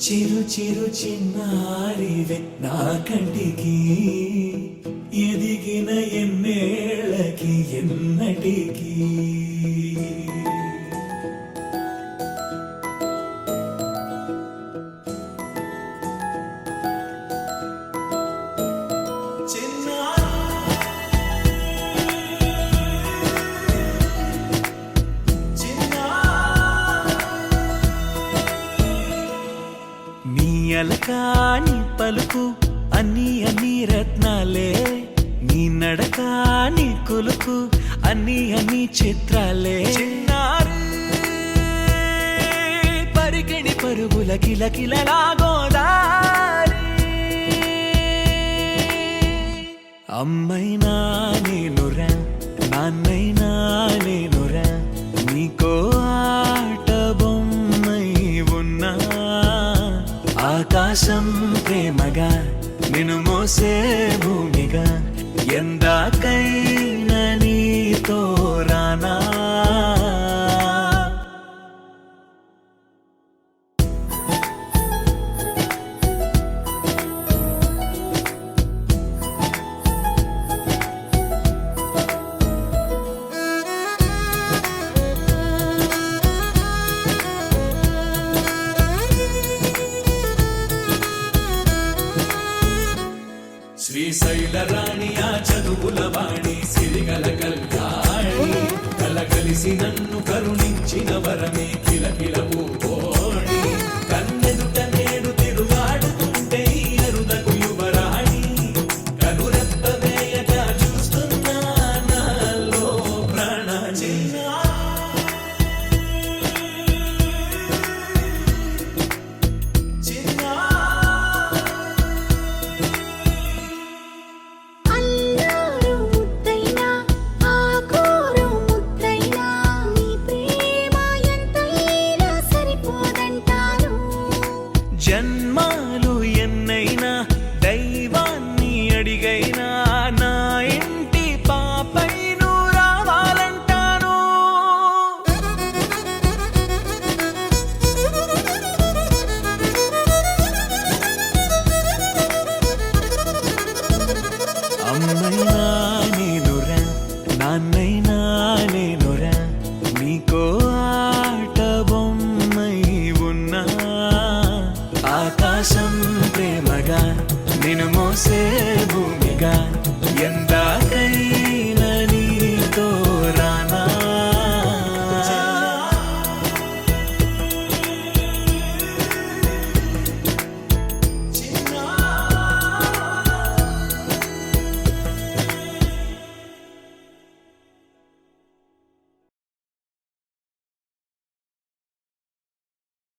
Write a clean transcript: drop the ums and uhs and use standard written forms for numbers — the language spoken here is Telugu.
చిరు చిరు చిన్నారివే నా కంటికి ఎదిగిన ఎన్నేళ్ళకి ఎన్నటికి అలకాని పలుకు అన్ని రత్నాలే నీ నడకాని కొలుకు అన్ని చిత్రాలే పరికిణి పరుగుల కిలకిలలాగోదారి అమ్మైనా నేనురా నాన్నైనా నేనురా నీకో ఆట బొమ్మై ఉన్నా ఆకాశం ప్రేమగా నిన్ను మోసే భూమిగా ఎందాకైనా నీతో రానా శ్రీశైల రాణి ఆ చదువుల వాణి సిరిగల కల్యాణి కలగలిసి నన్ను కరుణించిన వరమే కిలకిల పూకోణి కన్నెదుట నేడు తిరుగాడుతుంటే అరుదకు యువరాణి కనురెప్ప వేయగా చూస్తున్నా నాలో ప్రాణ జన్మాలు ఎన్నైనా దైవాన్ని అడిగైనా నా ఇంటి పాపై నువ్వు రావాలంటాను అమ్మైనా నేనురా నాన్నైనా నేనురా నీకో ఆట బొమ్మై ఉన్నా ఆకాశం ప్రేమగా నిన్ను మోసే భూమిగా